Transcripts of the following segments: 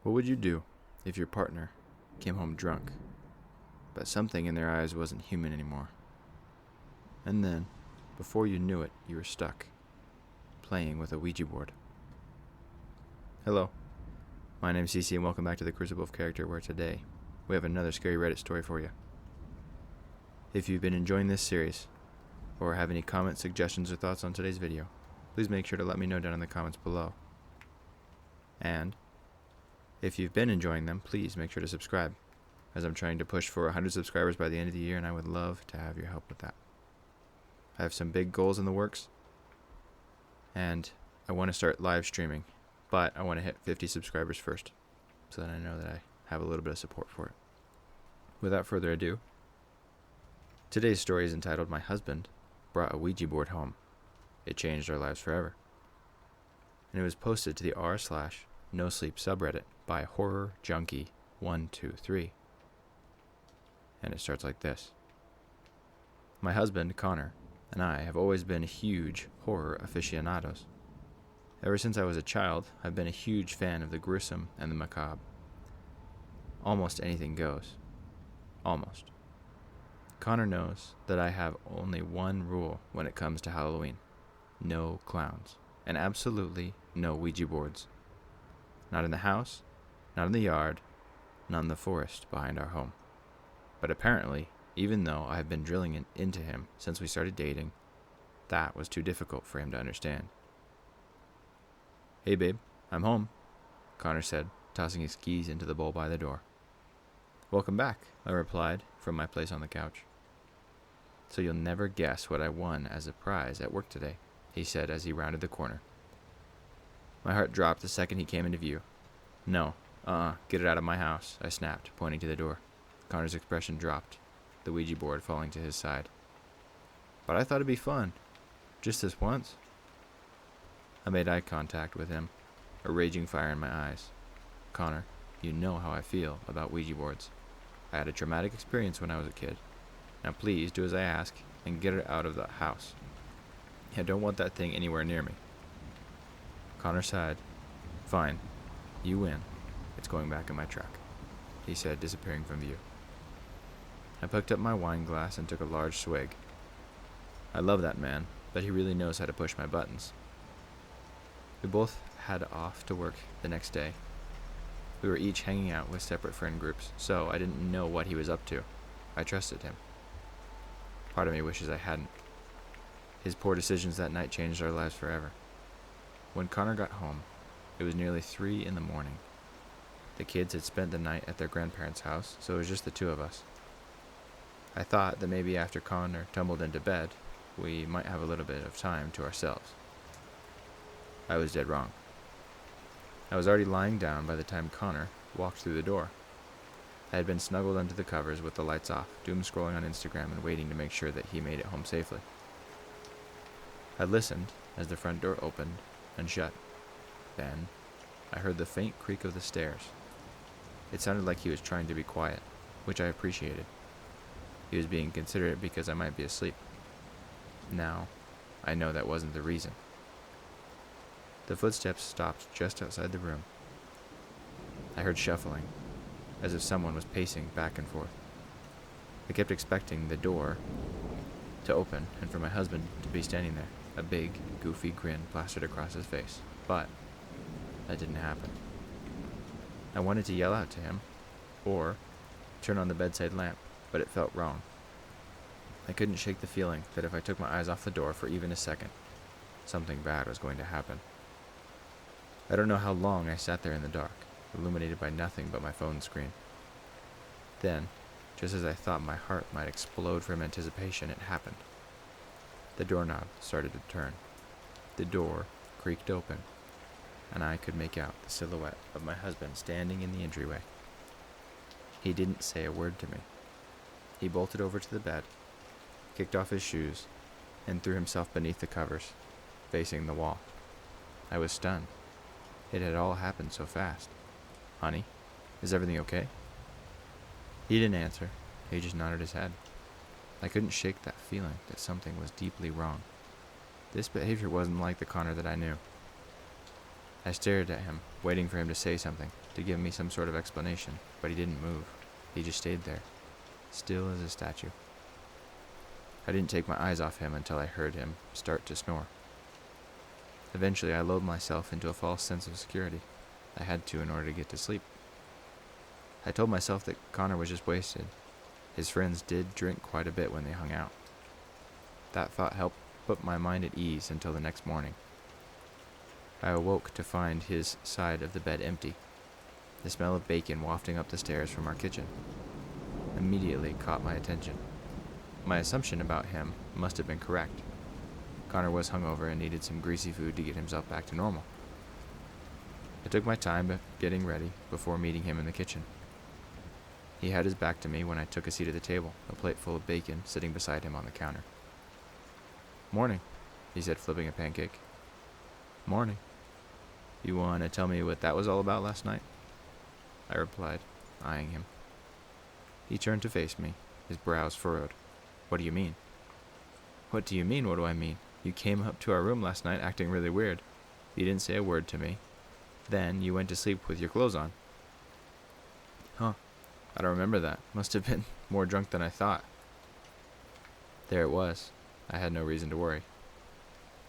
What would you do if your partner came home drunk, but something in their eyes wasn't human anymore? And then, before you knew it, you were stuck, playing with a Ouija board. Hello, my name's CC and welcome back to the Crucible of Character, where today we have another scary Reddit story for you. If you've been enjoying this series, or have any comments, suggestions, or thoughts on today's video, please make sure to let me know down in the comments below. And if you've been enjoying them, please make sure to subscribe, as I'm trying to push for 100 subscribers by the end of the year, and I would love to have your help with that. I have some big goals in the works, and I want to start live streaming, but I want to hit 50 subscribers first, so that I know that I have a little bit of support for it. Without further ado, today's story is entitled, "My Husband Brought a Ouija Board Home. It Changed Our Lives Forever." And it was posted to the r/no sleep subreddit by Horror Junkie 123. And it starts like this. My husband, Connor, and I have always been huge horror aficionados. Ever since I was a child, I've been a huge fan of the gruesome and the macabre. Almost anything goes. Almost. Connor knows that I have only one rule when it comes to Halloween. No clowns. And absolutely no Ouija boards. Not in the house, not in the yard, not in the forest behind our home. But apparently, even though I have been drilling it into him since we started dating, that was too difficult for him to understand. "Hey babe, I'm home," Connor said, tossing his keys into the bowl by the door. "Welcome back," I replied from my place on the couch. "So you'll never guess what I won as a prize at work today," he said as he rounded the corner. My heart dropped the second he came into view. "No, get it out of my house," I snapped, pointing to the door. Connor's expression dropped, the Ouija board falling to his side. "But I thought it'd be fun. Just this once." I made eye contact with him, a raging fire in my eyes. "Connor, you know how I feel about Ouija boards. I had a traumatic experience when I was a kid. Now please do as I ask and get it out of the house. I don't want that thing anywhere near me." Connor sighed. "Fine. You win. It's going back in my truck," he said, disappearing from view. I picked up my wine glass and took a large swig. I love that man, but he really knows how to push my buttons. We both had off to work the next day. We were each hanging out with separate friend groups, so I didn't know what he was up to. I trusted him. Part of me wishes I hadn't. His poor decisions that night changed our lives forever. When Connor got home, it was nearly 3 in the morning. The kids had spent the night at their grandparents' house, so it was just the two of us. I thought that maybe after Connor tumbled into bed, we might have a little bit of time to ourselves. I was dead wrong. I was already lying down by the time Connor walked through the door. I had been snuggled under the covers with the lights off, doom scrolling on Instagram and waiting to make sure that he made it home safely. I listened as the front door opened and shut. Then, I heard the faint creak of the stairs. It sounded like he was trying to be quiet, which I appreciated. He was being considerate because I might be asleep. Now, I know that wasn't the reason. The footsteps stopped just outside the room. I heard shuffling, as if someone was pacing back and forth. I kept expecting the door to open and for my husband to be standing there, a big, goofy grin plastered across his face. But that didn't happen. I wanted to yell out to him, or turn on the bedside lamp, but it felt wrong. I couldn't shake the feeling that if I took my eyes off the door for even a second, something bad was going to happen. I don't know how long I sat there in the dark, illuminated by nothing but my phone screen. Then, just as I thought my heart might explode from anticipation, it happened. The doorknob started to turn. The door creaked open, and I could make out the silhouette of my husband standing in the entryway. He didn't say a word to me. He bolted over to the bed, kicked off his shoes, and threw himself beneath the covers, facing the wall. I was stunned. It had all happened so fast. "Honey, is everything okay?" He didn't answer. He just nodded his head. I couldn't shake that feeling that something was deeply wrong. This behavior wasn't like the Connor that I knew. I stared at him, waiting for him to say something, to give me some sort of explanation, but he didn't move. He just stayed there, still as a statue. I didn't take my eyes off him until I heard him start to snore. Eventually, I lulled myself into a false sense of security. I had to in order to get to sleep. I told myself that Connor was just wasted. His friends did drink quite a bit when they hung out. That thought helped put my mind at ease until the next morning. I awoke to find his side of the bed empty. The smell of bacon wafting up the stairs from our kitchen immediately caught my attention. My assumption about him must have been correct. Connor was hungover and needed some greasy food to get himself back to normal. I took my time getting ready before meeting him in the kitchen. He had his back to me when I took a seat at the table, a plate full of bacon sitting beside him on the counter. "Morning," he said, flipping a pancake. "Morning. You want to tell me what that was all about last night?" I replied, eyeing him. He turned to face me, his brows furrowed. "What do you mean?" "What do you mean, what do I mean? You came up to our room last night acting really weird. You didn't say a word to me. Then you went to sleep with your clothes on." "Huh. I don't remember that. Must have been more drunk than I thought." There it was. I had no reason to worry.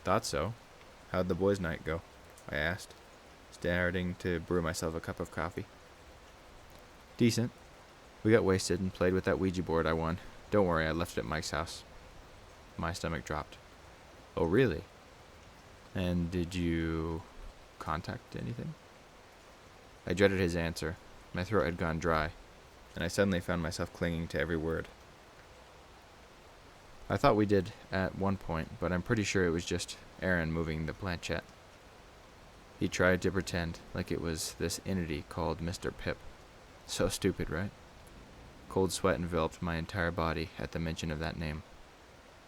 "Thought so. How'd the boys' night go?" I asked, starting to brew myself a cup of coffee. "Decent. We got wasted and played with that Ouija board I won. Don't worry, I left it at Mike's house." My stomach dropped. "Oh, really? And did you contact anything?" I dreaded his answer. My throat had gone dry, and I suddenly found myself clinging to every word. "I thought we did at one point, but I'm pretty sure it was just Aaron moving the planchette." He tried to pretend like it was this entity called Mr. Pip. So stupid, right? Cold sweat enveloped my entire body at the mention of that name.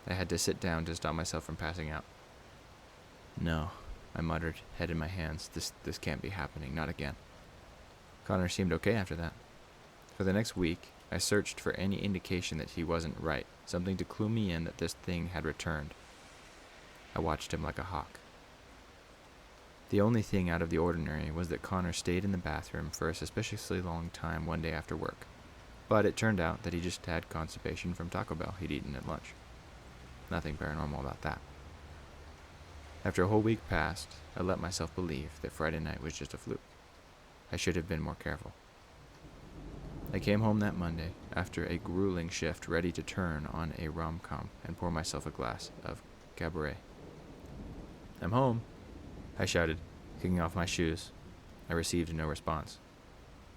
I had to sit down to stop myself from passing out. "No," I muttered, head in my hands. This can't be happening, not again." Connor seemed okay after that. For the next week, I searched for any indication that he wasn't right, something to clue me in that this thing had returned. I watched him like a hawk. The only thing out of the ordinary was that Connor stayed in the bathroom for a suspiciously long time one day after work, but it turned out that he just had constipation from Taco Bell he'd eaten at lunch. Nothing paranormal about that. After a whole week passed, I let myself believe that Friday night was just a fluke. I should have been more careful. I came home that Monday after a grueling shift, ready to turn on a rom-com and pour myself a glass of Cabaret. "I'm home," I shouted, kicking off my shoes. I received no response.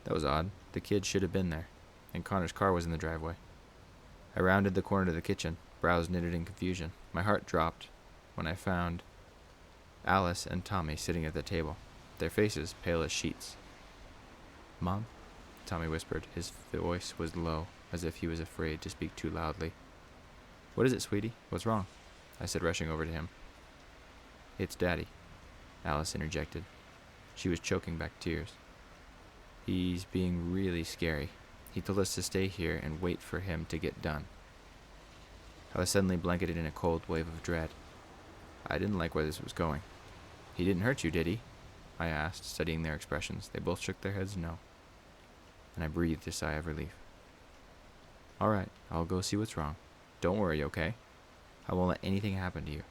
That was odd. The kids should have been there, and Connor's car was in the driveway. I rounded the corner to the kitchen, brows knitted in confusion. My heart dropped when I found Alice and Tommy sitting at the table, their faces pale as sheets. "Mom?" Tommy whispered. His voice was low, as if he was afraid to speak too loudly. "What is it, sweetie? What's wrong?" I said, rushing over to him. "It's Daddy," Alice interjected. She was choking back tears. "He's being really scary. He told us to stay here and wait for him to get done." I was suddenly blanketed in a cold wave of dread. I didn't like where this was going. "He didn't hurt you, did he?" I asked, studying their expressions. They both shook their heads no, and I breathed a sigh of relief. "All right, I'll go see what's wrong. Don't worry, okay? I won't let anything happen to you."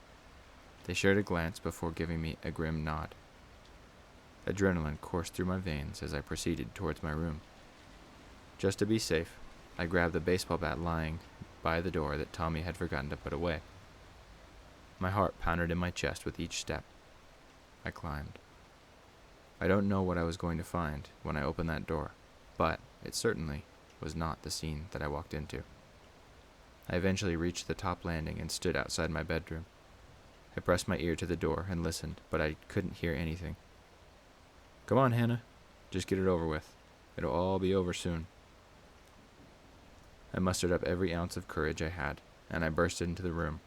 They shared a glance before giving me a grim nod. Adrenaline coursed through my veins as I proceeded towards my room. Just to be safe, I grabbed the baseball bat lying by the door that Tommy had forgotten to put away. My heart pounded in my chest with each step. I climbed. I don't know what I was going to find when I opened that door, but it certainly was not the scene that I walked into. I eventually reached the top landing and stood outside my bedroom. I pressed my ear to the door and listened, but I couldn't hear anything. "Come on, Hannah. Just get it over with. It'll all be over soon." I mustered up every ounce of courage I had, and I burst into the room.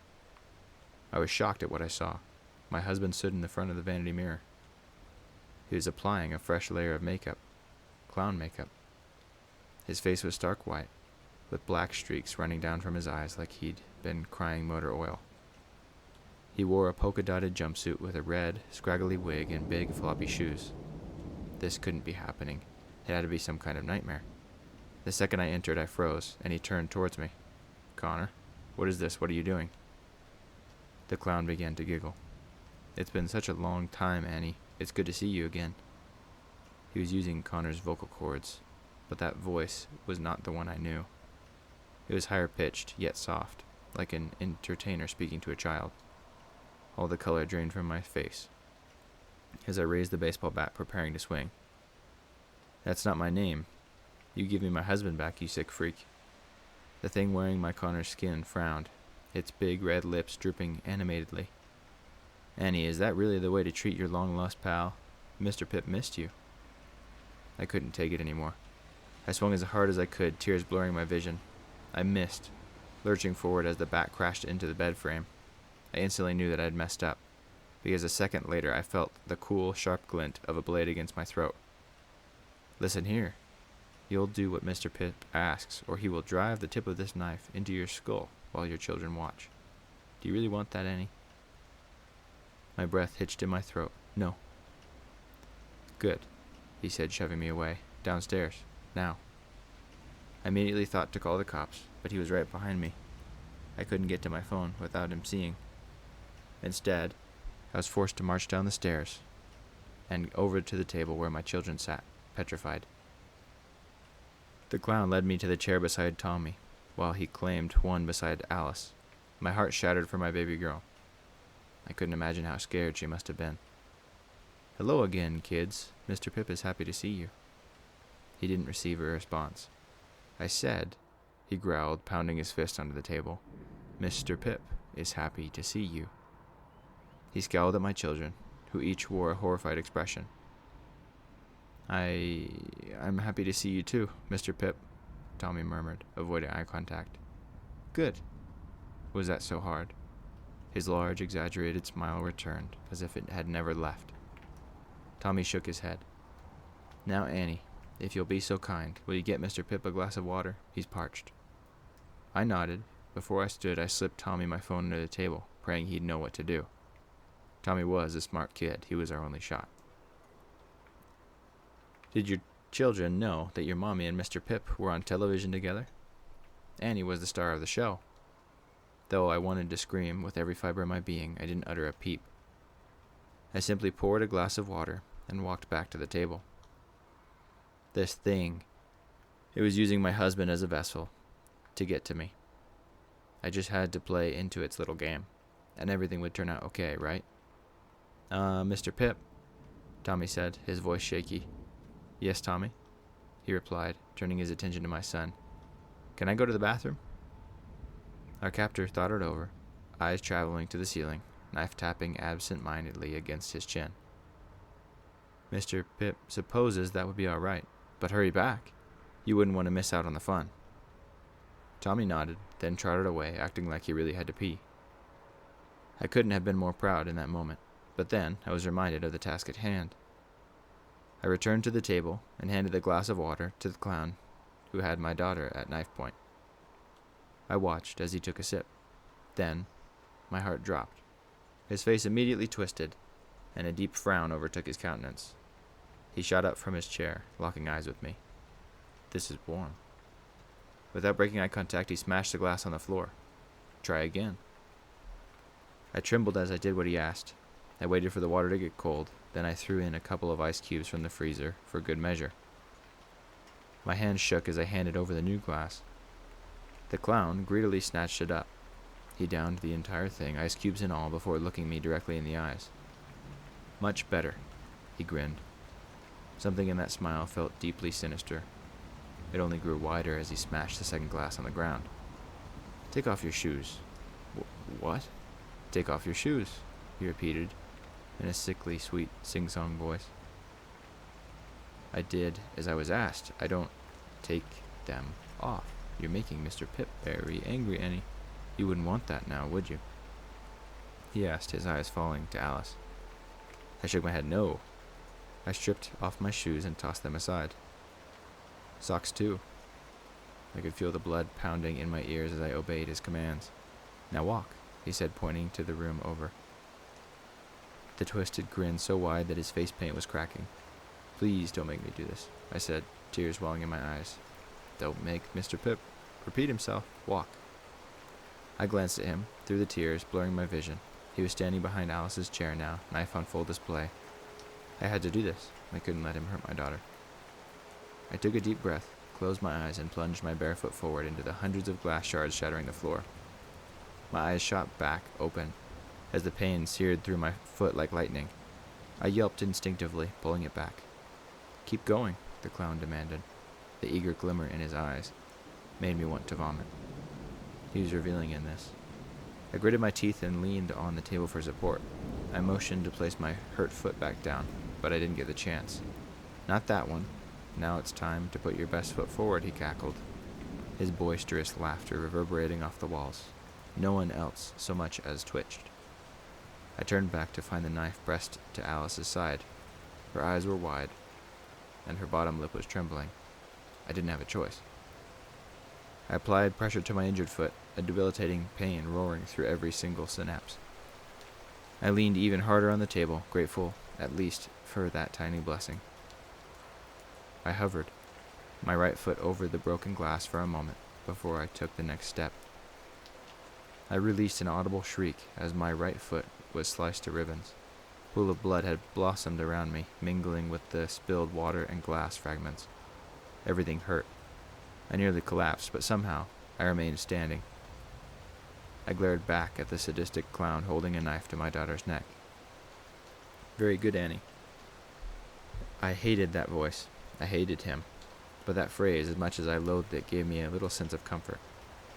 I was shocked at what I saw. My husband stood in the front of the vanity mirror. He was applying a fresh layer of makeup, clown makeup. His face was stark white, with black streaks running down from his eyes like he'd been crying motor oil. He wore a polka-dotted jumpsuit with a red, scraggly wig and big, floppy shoes. This couldn't be happening. It had to be some kind of nightmare. The second I entered, I froze, and he turned towards me. "Connor, what is this? What are you doing?" The clown began to giggle. "It's been such a long time, Annie. It's good to see you again." He was using Connor's vocal cords, but that voice was not the one I knew. It was higher-pitched, yet soft, like an entertainer speaking to a child. All the color drained from my face as I raised the baseball bat, preparing to swing. "That's not my name. You give me my husband back, you sick freak." The thing wearing my Connor's skin frowned, its big red lips drooping animatedly. "Annie, is that really the way to treat your long-lost pal? Mr. Pip missed you." I couldn't take it anymore. I swung as hard as I could, tears blurring my vision. I missed, lurching forward as the bat crashed into the bed frame. I instantly knew that I had messed up, because a second later I felt the cool, sharp glint of a blade against my throat. "Listen here. You'll do what Mr. Pip asks, or he will drive the tip of this knife into your skull while your children watch. Do you really want that, Annie?" My breath hitched in my throat. "No." "Good," he said, shoving me away. "Downstairs. Now." I immediately thought to call the cops, but he was right behind me. I couldn't get to my phone without him seeing. Instead, I was forced to march down the stairs and over to the table where my children sat, petrified. The clown led me to the chair beside Tommy, while he claimed one beside Alice. My heart shattered for my baby girl. I couldn't imagine how scared she must have been. "Hello again, kids. Mr. Pip is happy to see you." He didn't receive a response. "I said," he growled, pounding his fist under the table, "Mr. Pip is happy to see you." He scowled at my children, who each wore a horrified expression. I'm happy to see you too, Mr. Pip," Tommy murmured, avoiding eye contact. "Good. Was that so hard?" His large, exaggerated smile returned, as if it had never left. Tommy shook his head. "Now, Annie, if you'll be so kind, will you get Mr. Pip a glass of water? He's parched." I nodded. Before I stood, I slipped Tommy my phone under the table, praying he'd know what to do. Tommy was a smart kid. He was our only shot. "Did your children know that your mommy and Mr. Pip were on television together?" Annie was the star of the show. Though I wanted to scream with every fiber of my being, I didn't utter a peep. I simply poured a glass of water and walked back to the table. This thing, it was using my husband as a vessel to get to me. I just had to play into its little game, and everything would turn out okay, right? Mr. Pip," Tommy said, his voice shaky. "Yes, Tommy," he replied, turning his attention to my son. "Can I go to the bathroom?" Our captor thought it over, eyes traveling to the ceiling, knife tapping absent-mindedly against his chin. "Mr. Pip supposes that would be all right, but hurry back. You wouldn't want to miss out on the fun." Tommy nodded, then trotted away, acting like he really had to pee. I couldn't have been more proud in that moment, but then I was reminded of the task at hand. I returned to the table and handed the glass of water to the clown, who had my daughter at knife point. I watched as he took a sip. Then, my heart dropped. His face immediately twisted, and a deep frown overtook his countenance. He shot up from his chair, locking eyes with me. "This is warm." Without breaking eye contact, he smashed the glass on the floor. "Try again." I trembled as I did what he asked. I waited for the water to get cold, then I threw in a couple of ice cubes from the freezer for good measure. My hand shook as I handed over the new glass. The clown greedily snatched it up. He downed the entire thing, ice cubes and all, before looking me directly in the eyes. "Much better," he grinned. Something in that smile felt deeply sinister. It only grew wider as he smashed the second glass on the ground. "Take off your shoes." What? "Take off your shoes," he repeated, in a sickly sweet sing-song voice. I did as I was asked. "I don't take them off. You're making Mr. Pip very angry, Annie. You wouldn't want that now, would you?" he asked, his eyes falling to Alice. I shook my head no. I stripped off my shoes and tossed them aside. Socks too. I could feel the blood pounding in my ears as I obeyed his commands. "Now walk," he said, pointing to the room over. the twisted grin so wide that his face paint was cracking. "Please don't make me do this," I said, tears welling in my eyes. "Don't make Mr. Pip repeat himself. Walk." I glanced at him, through the tears, blurring my vision. He was standing behind Alice's chair now, knife on full display. I had to do this. I couldn't let him hurt my daughter. I took a deep breath, closed my eyes, and plunged my bare foot forward into the hundreds of glass shards shattering the floor. My eyes shot back, open, as the pain seared through my foot like lightning. I yelped instinctively, pulling it back. "Keep going," the clown demanded. The eager glimmer in his eyes made me want to vomit. He was revealing in this. I gritted my teeth and leaned on the table for support. I motioned to place my hurt foot back down, but I didn't get the chance. "Not that one. Now it's time to put your best foot forward," he cackled, his boisterous laughter reverberating off the walls. No one else so much as twitched. I turned back to find the knife pressed to Alice's side. Her eyes were wide, and her bottom lip was trembling. I didn't have a choice. I applied pressure to my injured foot, a debilitating pain roaring through every single synapse. I leaned even harder on the table, grateful, at least, for that tiny blessing. I hovered, my right foot over the broken glass for a moment before I took the next step. I released an audible shriek as my right foot was sliced to ribbons. A pool of blood had blossomed around me, mingling with the spilled water and glass fragments. Everything hurt. I nearly collapsed, but somehow I remained standing. I glared back at the sadistic clown holding a knife to my daughter's neck. "Very good, Annie." I hated that voice. I hated him. But that phrase, as much as I loathed it, gave me a little sense of comfort.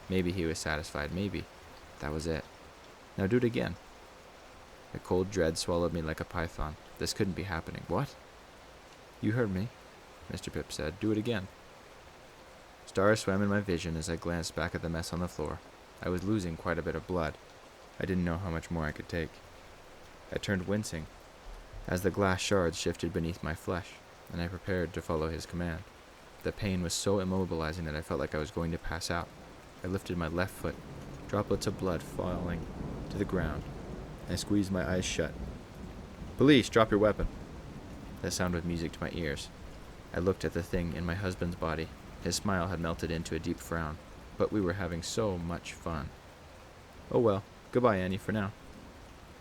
Maybe he was satisfied. Maybe. That was it. "Now do it again." A cold dread swallowed me like a python. This couldn't be happening. "What?" "You heard me," Mr. Pip said. "Do it again." Stars swam in my vision as I glanced back at the mess on the floor. I was losing quite a bit of blood. I didn't know how much more I could take. I turned wincing as the glass shards shifted beneath my flesh, and I prepared to follow his command. The pain was so immobilizing that I felt like I was going to pass out. I lifted my left foot, droplets of blood falling to the ground. I squeezed my eyes shut. "Police, drop your weapon." That sound was music to my ears. I looked at the thing in my husband's body. His smile had melted into a deep frown, but we were having so much fun. "Oh well, goodbye, Annie, for now."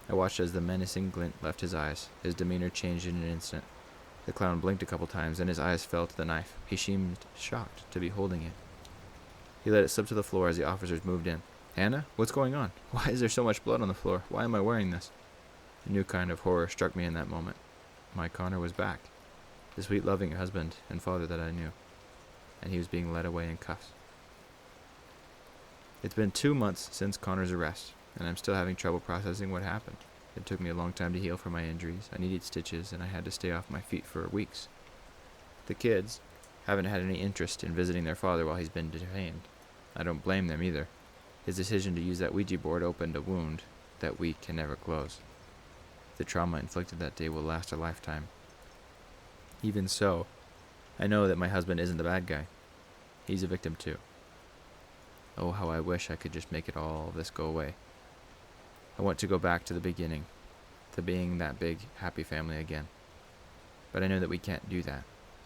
I watched as the menacing glint left his eyes. His demeanor changed in an instant. The clown blinked a couple times, and his eyes fell to the knife. He seemed shocked to be holding it. He let it slip to the floor as the officers moved in. "Hannah, what's going on? Why is there so much blood on the floor? Why am I wearing this?" A new kind of horror struck me in that moment. My Connor was back. The sweet, loving husband and father that I knew. And he was being led away in cuffs. It's been 2 months since Connor's arrest, and I'm still having trouble processing what happened. It took me a long time to heal from my injuries. I needed stitches, and I had to stay off my feet for weeks. The kids haven't had any interest in visiting their father while he's been detained. I don't blame them either. His decision to use that Ouija board opened a wound that we can never close. The trauma inflicted that day will last a lifetime. Even so, I know that my husband isn't the bad guy. He's a victim too. Oh, how I wish I could just make it all of this go away. I want to go back to the beginning, to being that big, happy family again. But I know that we can't do that,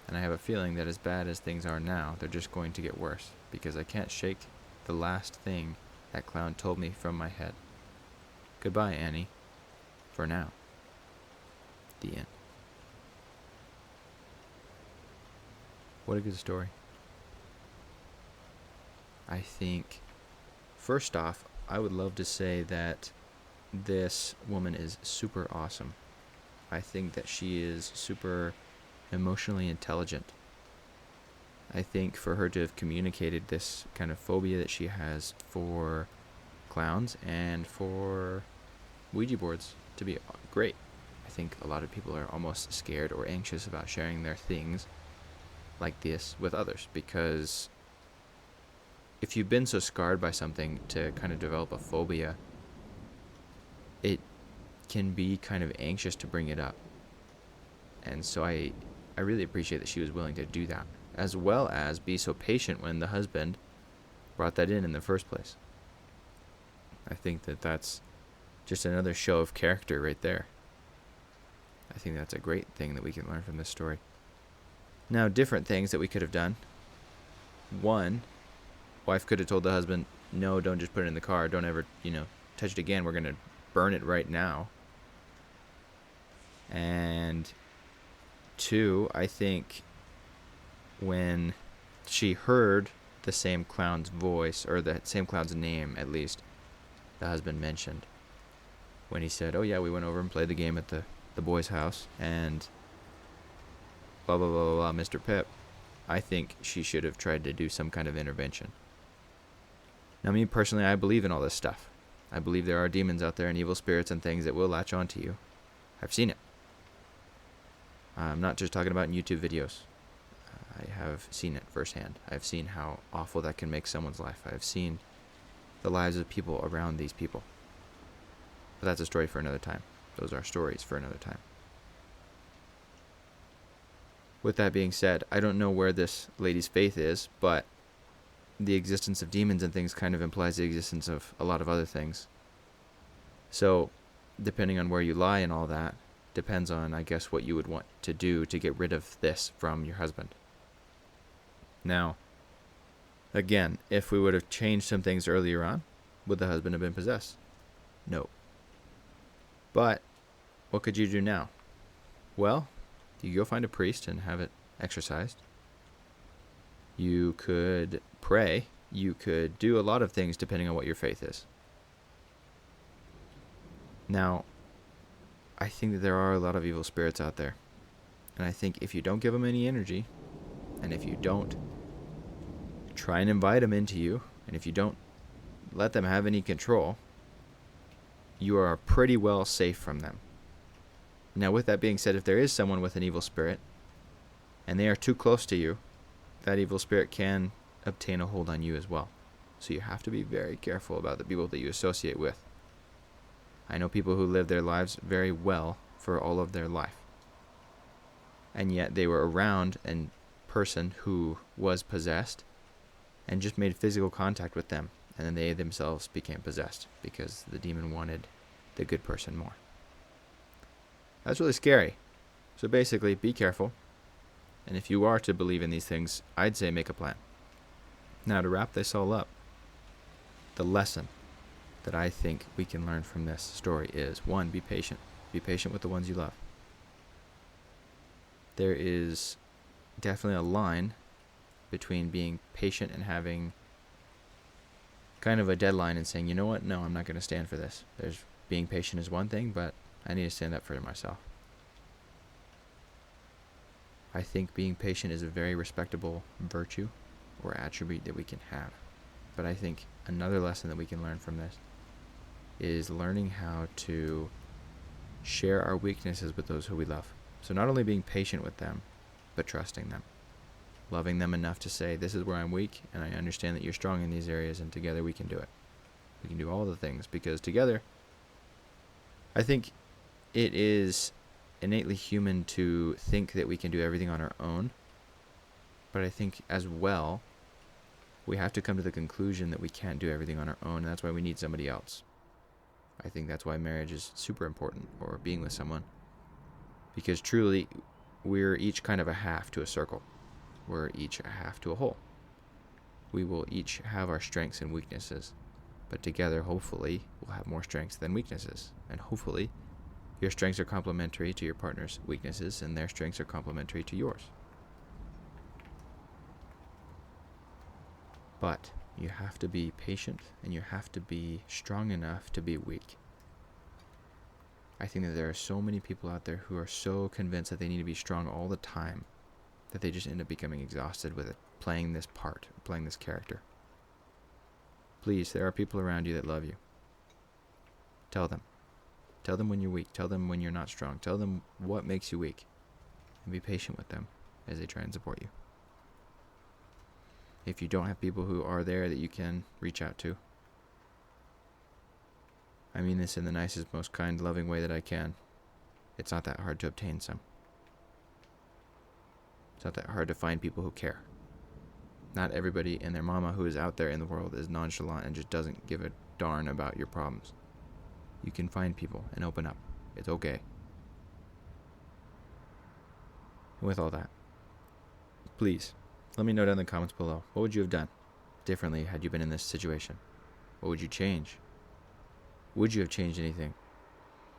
and I have a feeling that as bad as things are now, they're just going to get worse, because I can't shake the last thing that clown told me from my head. Goodbye, Annie. For now. The end. What a good story. I think, first off, I would love to say that this woman is super awesome. I think that she is super emotionally intelligent. I think for her to have communicated this kind of phobia that she has for clowns and for Ouija boards to be great. I think a lot of people are almost scared or anxious about sharing their things like this with others, because if you've been so scarred by something to kind of develop a phobia, it can be kind of anxious to bring it up. And so I really appreciate that she was willing to do that, as well as be so patient when the husband brought that in the first place. I think that that's just another show of character right there. I think that's a great thing that we can learn from this story. Now, different things that we could have done. One, wife could have told the husband, no, don't just put it in the car. Don't ever, touch it again. We're going to burn it right now. And two, I think when she heard the same clown's voice, or the same clown's name, at least, the husband mentioned, when he said, oh yeah, we went over and played the game at the boy's house, and blah, blah, blah, blah, blah, Mr. Pip, I think she should have tried to do some kind of intervention. Now, me personally, I believe in all this stuff. I believe there are demons out there and evil spirits and things that will latch onto you. I've seen it. I'm not just talking about in YouTube videos. I have seen it firsthand. I've seen how awful that can make someone's life. I've seen the lives of people around these people. But that's a story for another time. Those are stories for another time. With that being said, I don't know where this lady's faith is, but the existence of demons and things kind of implies the existence of a lot of other things. So, depending on where you lie and all that, depends on, I guess, what you would want to do to get rid of this from your husband. Now, again, if we would have changed some things earlier on, would the husband have been possessed? No. But, what could you do now? Well, you go find a priest and have it exorcised. You could pray. You could do a lot of things depending on what your faith is. Now, I think that there are a lot of evil spirits out there. And I think if you don't give them any energy, and if you don't try and invite them into you, and if you don't let them have any control, you are pretty well safe from them. Now, with that being said, if there is someone with an evil spirit, and they are too close to you, that evil spirit can obtain a hold on you as well. So you have to be very careful about the people that you associate with. I know people who live their lives very well for all of their life, and yet they were around a person who was possessed and just made physical contact with them, and then they themselves became possessed because the demon wanted the good person more. That's really scary. So basically, be careful. And if you are to believe in these things, I'd say make a plan. Now, to wrap this all up, the lesson that I think we can learn from this story is, one, be patient. Be patient with the ones you love. There is definitely a line between being patient and having kind of a deadline and saying, you know what, no, I'm not going to stand for this. There's being patient is one thing, but I need to stand up for myself. I think being patient is a very respectable virtue or attribute that we can have. But I think another lesson that we can learn from this is learning how to share our weaknesses with those who we love. So not only being patient with them, but trusting them. Loving them enough to say, this is where I'm weak, and I understand that you're strong in these areas, and together we can do it. We can do all the things, because together, I think it is innately human to think that we can do everything on our own. But I think as well, we have to come to the conclusion that we can't do everything on our own, and that's why we need somebody else. I think that's why marriage is super important, or being with someone. Because truly, we're each kind of a half to a circle. We're each a half to a whole. We will each have our strengths and weaknesses. But together, hopefully, we'll have more strengths than weaknesses. And hopefully, your strengths are complementary to your partner's weaknesses, and their strengths are complementary to yours. But you have to be patient, and you have to be strong enough to be weak. I think that there are so many people out there who are so convinced that they need to be strong all the time that they just end up becoming exhausted with it, playing this part, playing this character. Please, there are people around you that love you. Tell them. Tell them when you're weak. Tell them when you're not strong. Tell them what makes you weak. And be patient with them as they try and support you. If you don't have people who are there that you can reach out to, I mean this in the nicest, most kind, loving way that I can. It's not that hard to obtain some. It's not that hard to find people who care. Not everybody and their mama who is out there in the world is nonchalant and just doesn't give a darn about your problems. You can find people and open up. It's okay. And with all that, please, let me know down in the comments below. What would you have done differently had you been in this situation? What would you change? Would you have changed anything?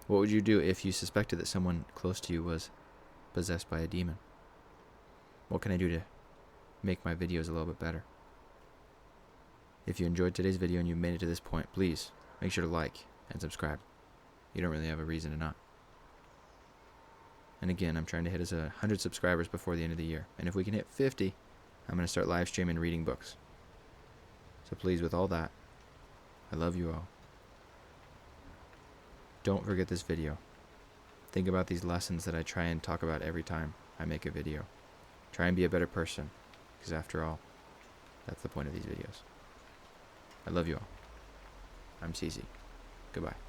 What would you do if you suspected that someone close to you was possessed by a demon? What can I do to make my videos a little bit better? If you enjoyed today's video and you made it to this point, please make sure to like and subscribe. You don't really have a reason to not. And again, I'm trying to hit us 100 subscribers before the end of the year. And if we can hit 50, I'm going to start live streaming reading books. So please, with all that, I love you all. Don't forget this video. Think about these lessons that I try and talk about every time I make a video. Try and be a better person, because after all, that's the point of these videos. I love you all. I'm CZ. Goodbye.